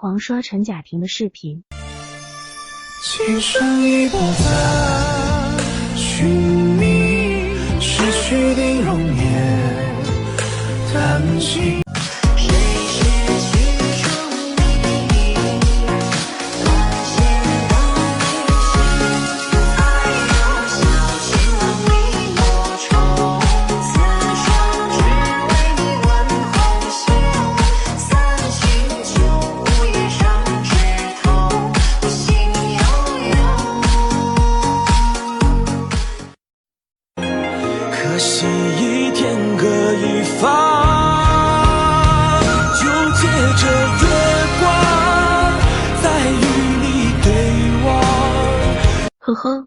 狂刷陈贾婷的视频。今生已不再寻觅，失去的容颜，叹息。可惜一天各一方，纠结着月光，在与你对望。呵呵，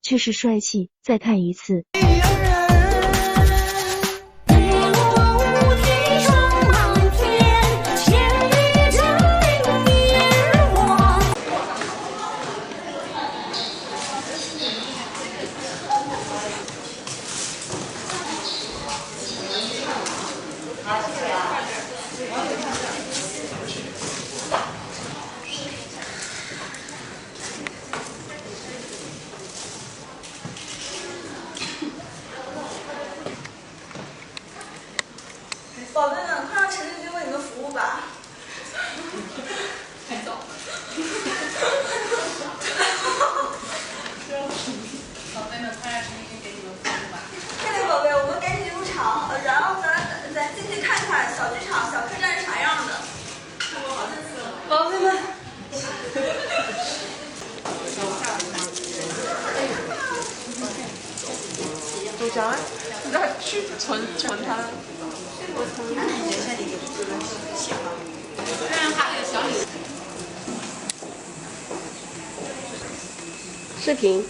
确实帅气，再看一次。宝贝们，快让陈志军为你们服务吧。太早了。宝贝们，快让陈志军给你们服务吧。对了，宝贝，我们赶紧入场，然后咱进去看看小剧场、小客栈是啥样的。宝贝们。都讲啊，你这去存它。视频。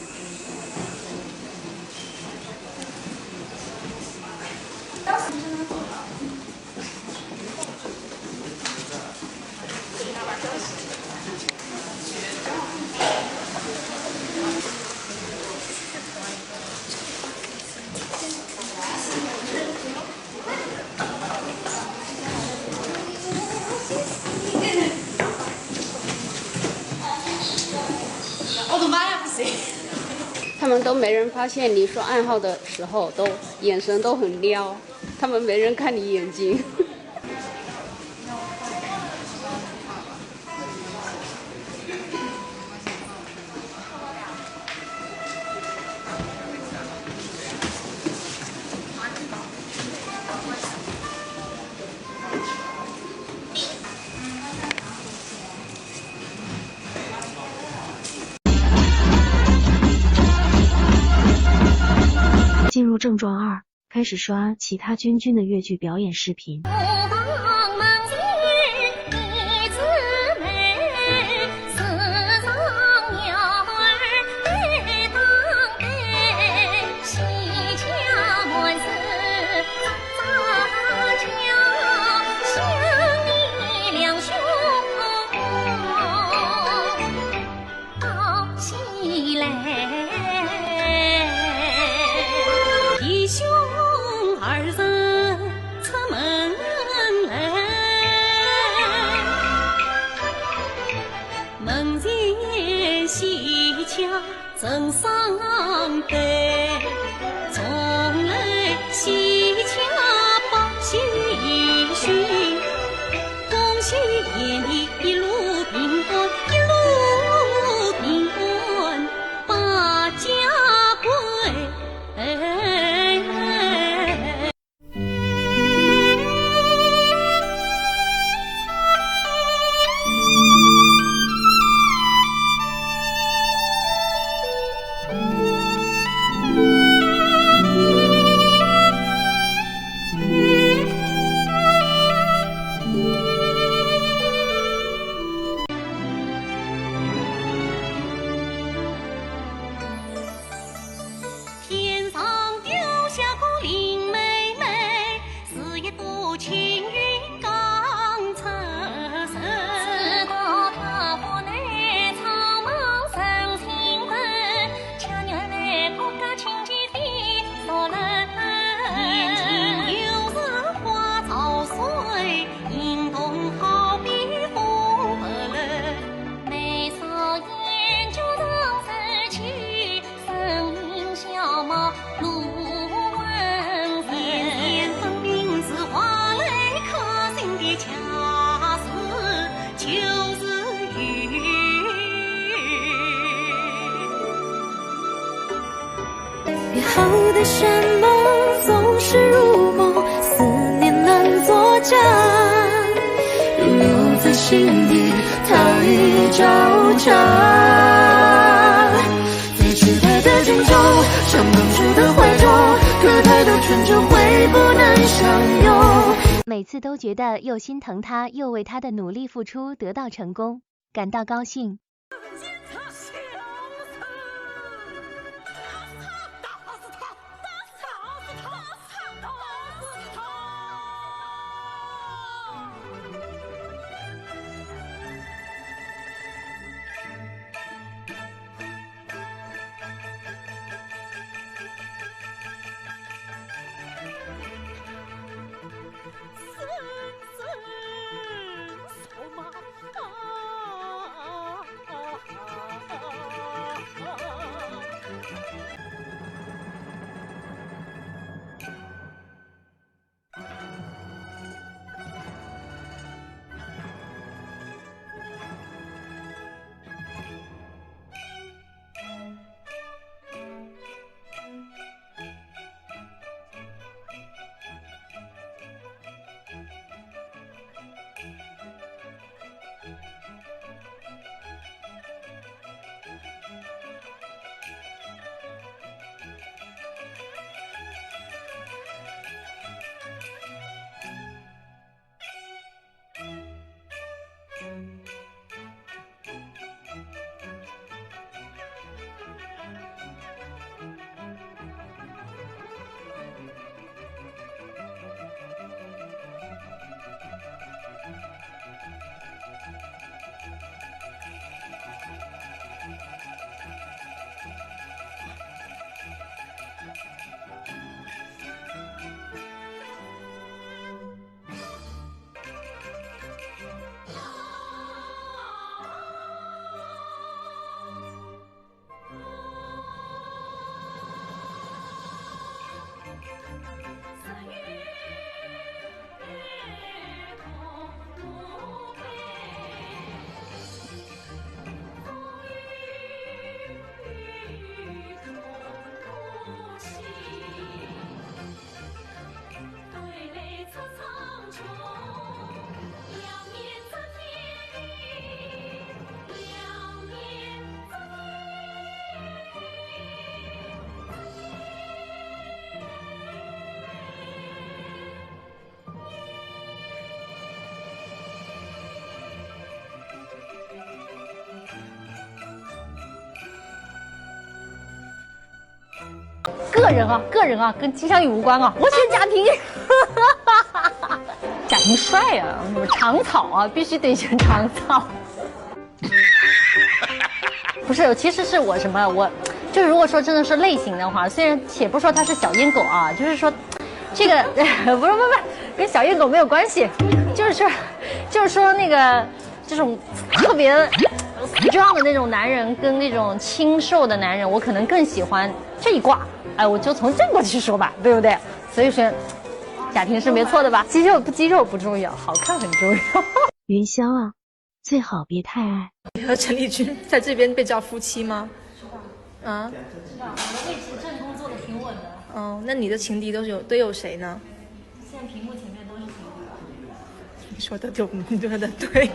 我的妈呀，不行！他们都没人发现你说暗号的时候，都眼神都很撩，他们没人看你眼睛。进入正传2，开始刷其他君君的越剧表演视频。赠上杯，从来喜恰报喜讯，恭喜你一路平安，一路平安，把家归。好的山盟总是如梦，思念难作假，留在心底太招架。在期待的尽头，像当初的怀中，可太多春秋会不能相拥。每次都觉得又心疼他，又为他的努力付出得到成功，感到高兴。个人啊，跟金镶玉无关啊。我选贾平，贾平帅啊，长草啊，必须得选长草。不是，其实是我什么，我就如果说真的是类型的话，虽然且不说它是小烟狗啊，就是说这个不是，跟小烟狗没有关系，就是说那个这种特别壮的那种男人跟那种清瘦的男人，我可能更喜欢这一挂。哎，我就从正过去说吧，对不对？所以说，贾平是没错的吧？肌肉不重要，好看很重要。云霄啊，最好别太爱。你和陈丽君在这边被叫夫妻吗？啊？知道，我的位置正宫做的挺稳的。哦，那你的情敌都有谁呢？现在屏幕前面都是情敌。你说的对。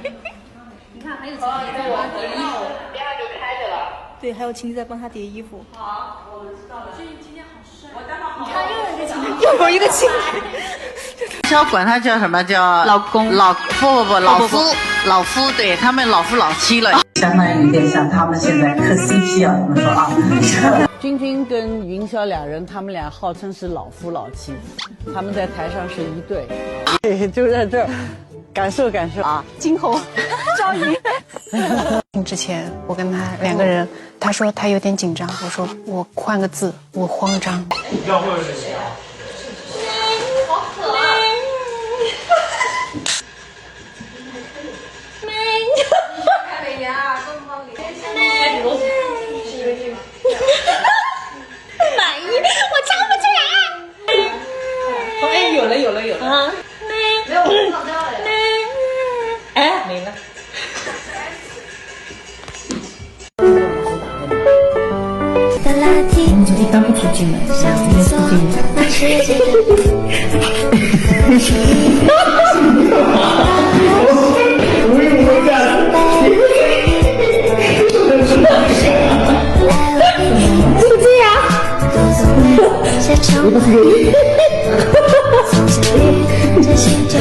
你看，还有情敌在帮他叠衣服，电话就开着了。对，还有情敌在帮他叠衣服。好，我知道了。今天好帅。我待会儿你看又有一个情敌，又有一个情敌。要管他叫什么叫老公、老夫，对他们老夫老妻了，相当于有点像他们现在磕 CP 啊，怎么说啊？君君跟云霄两人，他们俩号称是老夫老妻，他们在台上是一对，就在这儿。感受啊，惊鸿赵云。之前我跟他两个人，他说他有点紧张，我说我换个字，我慌张。你知道会是谁啊？好可爱。美看美颜啊，东方里。满意，我唱不出来。哎，有了啊！没有，我唱掉了。哎，没了。的垃圾。你昨天刚不提进门，应该是进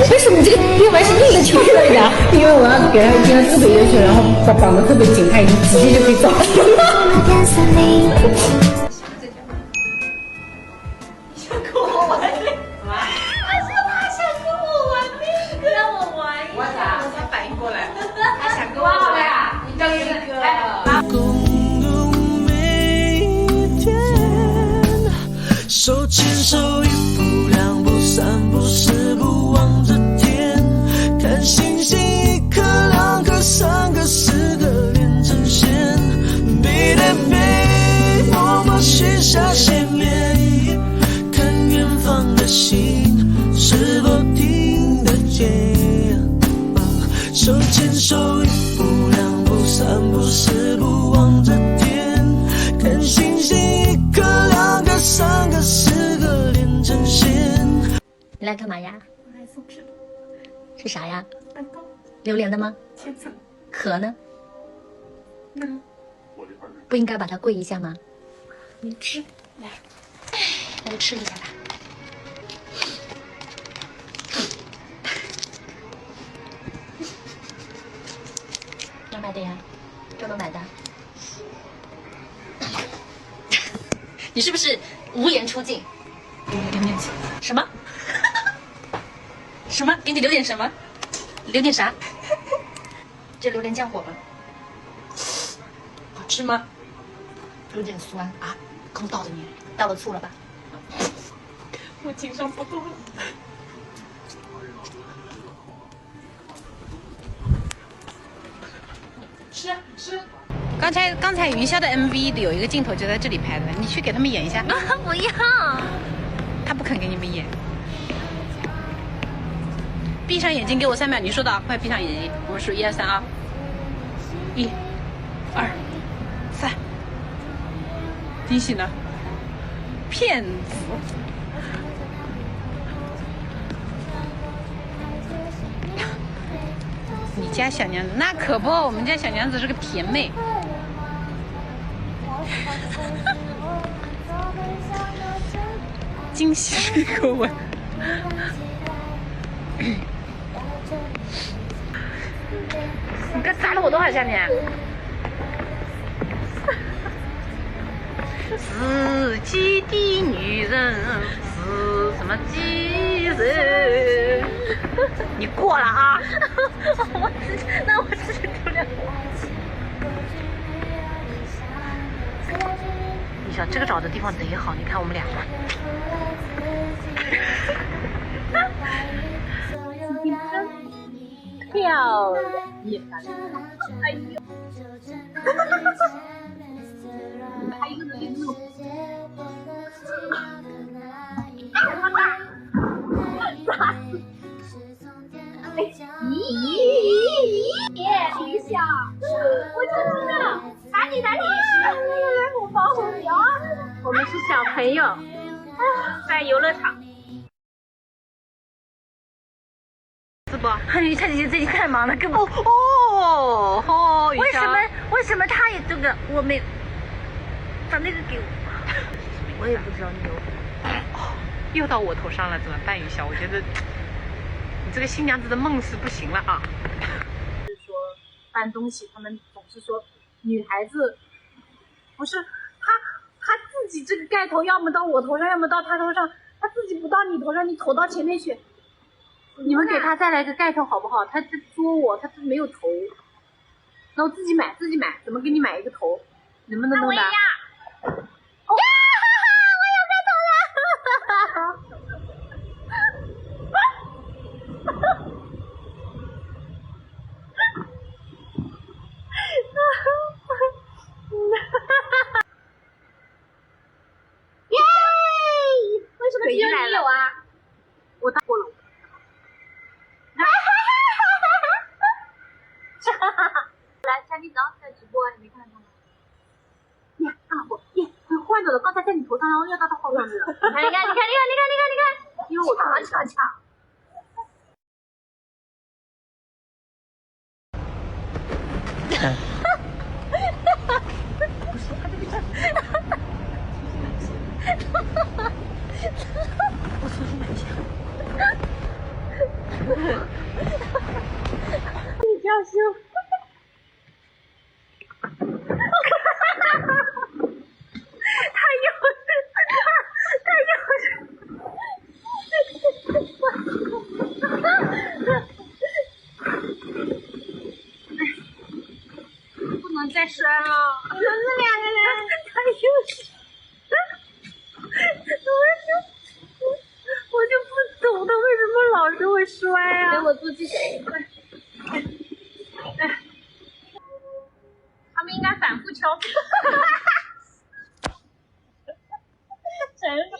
为什么这个电玩是硬的球来的？因为我要给他一个特别优秀，然后绑得特别紧，他已经直接就可以走。想跟我玩命？他说他想跟我玩命，让我玩一下。我才反应过来，他想跟我玩呀，你当一个。共度每一天，手牵手一步两步三步四步望着天，看星星一颗两颗三个四个连成线，背对背默默许下心愿，看远方的星是否听得见，手牵手一步两步三步四步望着天，看星星一颗两颗三个四个连成线。你来干嘛呀？我来送吃的。是啥呀？蛋糕。榴莲的吗？千层。壳呢？嗯。不应该把它跪一下吗？你吃，来，那就吃一下吧。哪买的呀？专门买的。你是不是无颜出镜？给你留点面子。什么？什么？给你留点什么？留点啥？这榴莲酱火吗？好吃吗？有点酸啊！空倒的你，倒了醋了吧？我情商不够了。吃吃。刚才云霄的 MV 里有一个镜头就在这里拍的，你去给他们演一下。不要。他不肯给你们演。闭上眼睛，给我3秒。你说的啊，快闭上眼睛。我们数1、2、3啊。1、2、3。惊喜呢？骗子！你家小娘子那可不，我们家小娘子是个甜妹。惊喜一口吻。你刚砸了我多少下你？自己的女人是什么鸡人？你过了啊！那我吃出来。你想这个找的地方贼好，你看我们俩。漂亮！哎呦！还有一个零度。理想，我就知道，哪里，我保护你啊！我们是小朋友，在游乐场。是不？雨夏姐姐最近太忙了，根本为什么她也这个我没把那个给我，我也不知道你有。又到我头上了，怎么办？雨潇，我觉得你这个新娘子的梦是不行了啊。就是说搬东西，他们总是说女孩子不是她自己这个盖头，要么到我头上，要么到她头上，她自己不到你头上，你头到前面去。你们给她再来个盖头好不好？她这作我，她没有头，那我自己买，怎么给你买一个头？能不能弄的？哦，我有盖头了！耶！为什么只有你有啊？我打过了。来，佳丽早在直播，你没看到吗？耶，大火耶，快换了。了，刚才在你头上，然后又到他后上去了。你看，因为我恰。我重新买一下。你叫羞。不能再摔了，你们这两个人太幼稚。我就不懂他为什么老是会摔啊！给我坐地上。他们应该反复敲。陈丽君。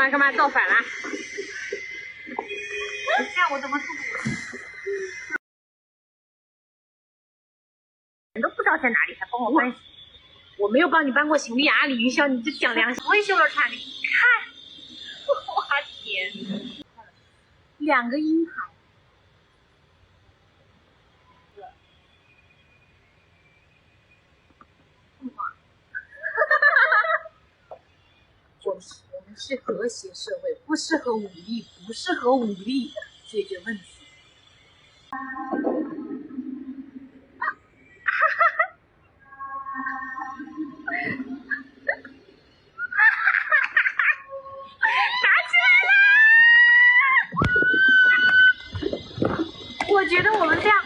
干嘛造反了？你看我怎么速度？人都不知道在哪里，还帮我搬。我没有帮你搬过行李啊，李云霄，你这讲良心，维修了差你看，我天，2个鹰牌。我们是和谐社会，不适合武力解决问题。打起来了！我觉得我们这样。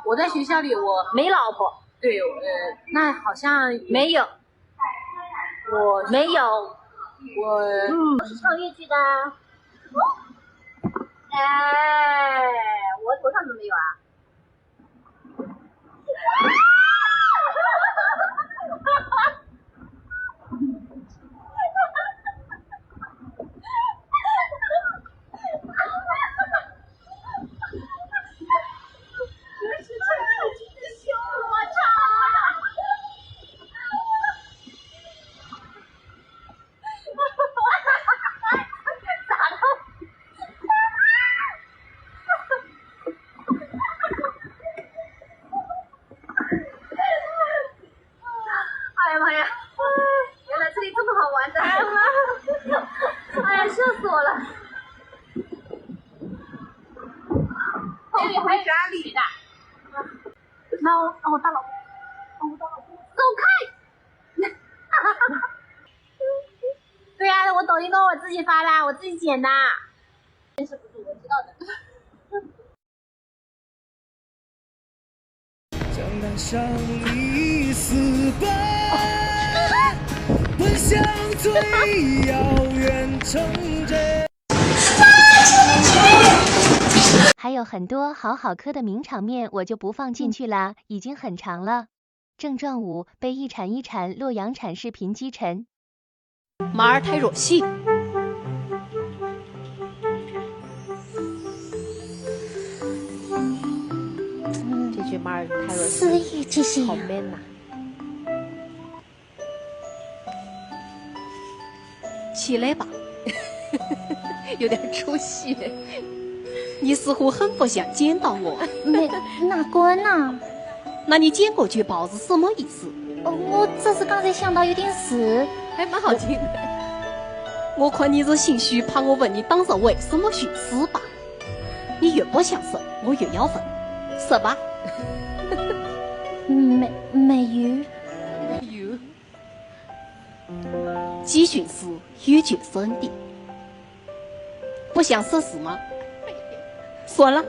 我在学校里我没老婆，对，那好像没有，我没有，我是唱越剧的。哎，我头上怎么没有啊？我大老婆，走开！对呀，我抖音都我自己发的，我自己剪的。坚持不住，我知道的。江南上一丝白，奔向最遥远城镇。还有很多好磕的名场面，我就不放进去啦，已经很长了。郑壮武被一铲洛阳铲视频击沉。马儿太弱细。这句马儿太弱细。肆意之心，好 man 呐！起来吧，有点出戏。你似乎很不想见到我。那滚呐！那你捡过去包是什么意思？我只是刚才想到有点事，还蛮好听的。我看你是心虚，怕我问你当时为什么寻死吧？你越不想死，我越要分，是吧？美鱼。鸡菌丝玉菌粉底，不想试试吗？算了。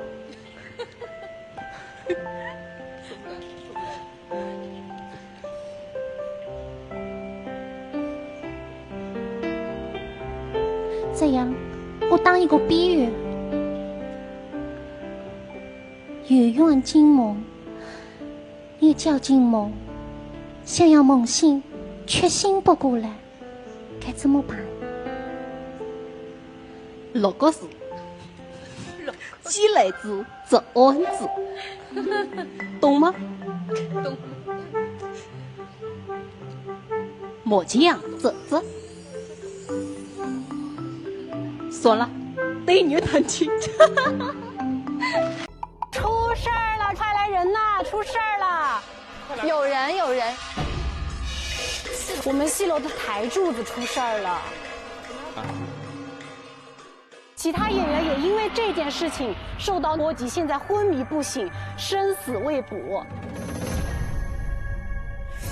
这样，我当一个比喻，远远近梦，也叫近梦，想要梦醒，却醒不过来，该怎么办？六个字：鸡肋子则安子，懂吗？懂。抹酱子子。算了，得女弹琴。出事儿了，快来人呐！出事儿了！有人，我们戏楼的台柱子出事儿了。其他演员也因为这件事情受到波及，现在昏迷不醒，生死未卜。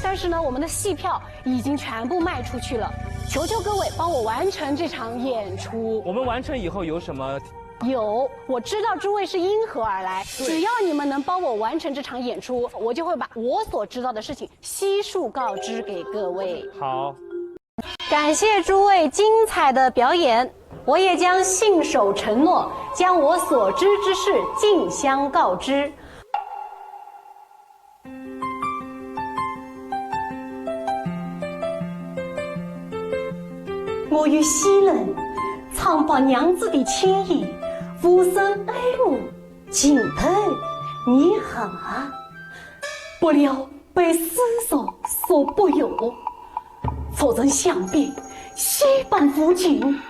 但是呢，我们的戏票已经全部卖出去了，求求各位帮我完成这场演出。我们完成以后有什么？有，我知道诸位是因何而来，只要你们能帮我完成这场演出，我就会把我所知道的事情悉数告知给各位。好，感谢诸位精彩的表演，我也将信守承诺，将我所知之事尽相告知。我与西人尝罢娘子的情谊，无声爱慕，敬佩你好，不料被世俗所不有，错曾想必西半夫君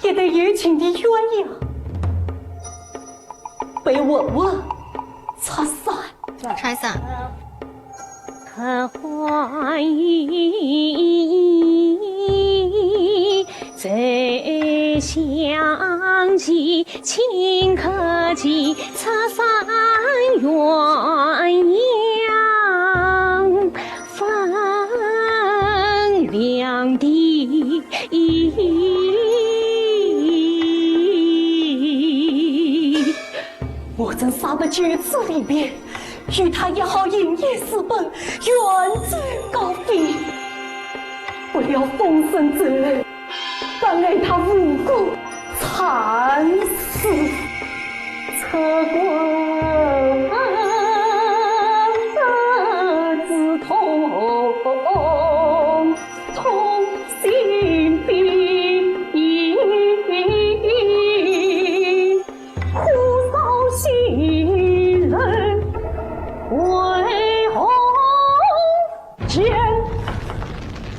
也得有情的鸳鸯，被我拆散。拆散。可欢喜再相见，顷刻间拆散鸳鸯，分两地。我曾撒的决词里边，与他也好饮夜私奔，远走高飞。不料风声责任，但爱他无辜惨死，侧冠自痛，痛心病。新人为红颜。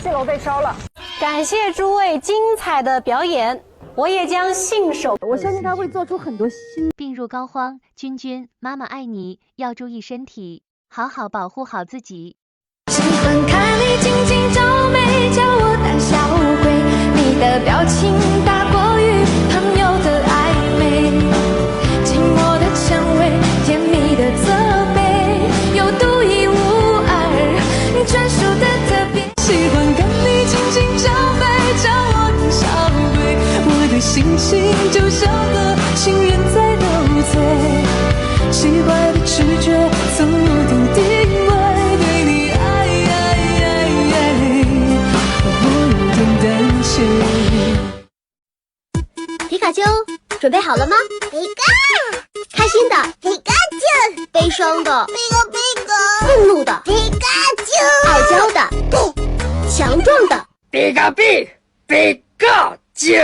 戏楼被烧了，感谢诸位精彩的表演，我也将信守。我相信他会做出很多新。病入膏肓，君君，妈妈爱你，要注意身体，好好保护好自己。喜欢看你紧紧皱眉，叫我胆小鬼，你的表情大过于朋友的暧昧。寂寞的蔷薇，甜蜜的责备，有独一无二，你专属的特别。喜欢跟你紧紧交背，叫我胆小鬼，我的心情就像个情人在斗嘴，奇怪的直觉从无定定位，对你我有点担心。皮卡丘准备好了吗？皮卡，开心的皮卡丘，悲伤的皮卡皮卡，愤怒的皮卡丘，傲娇的强壮的皮卡皮卡丘。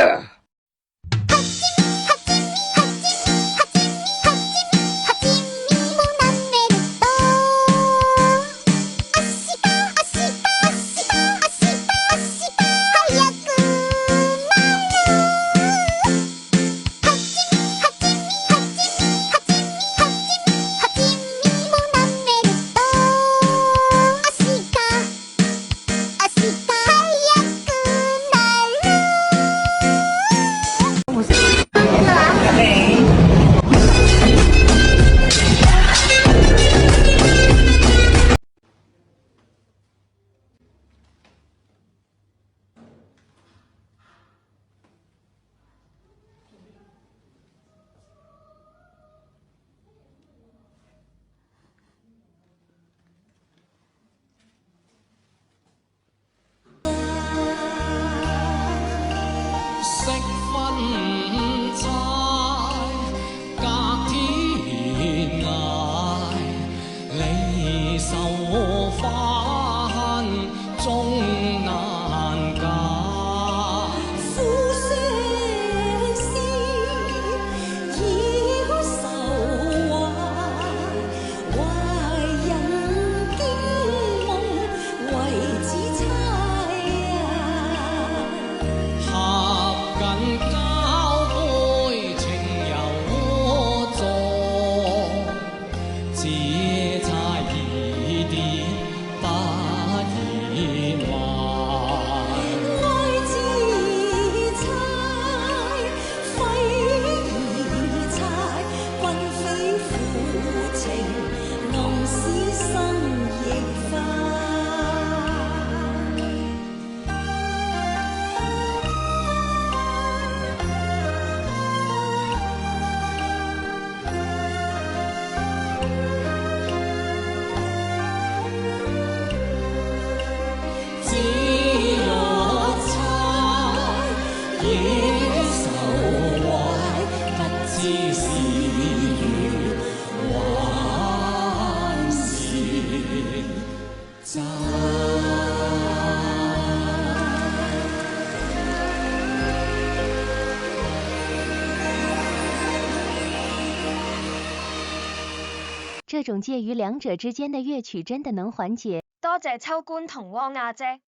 知是缘，还是真。这种介于两者之间的乐曲真的能缓解。多謝秋官同汪亞姐。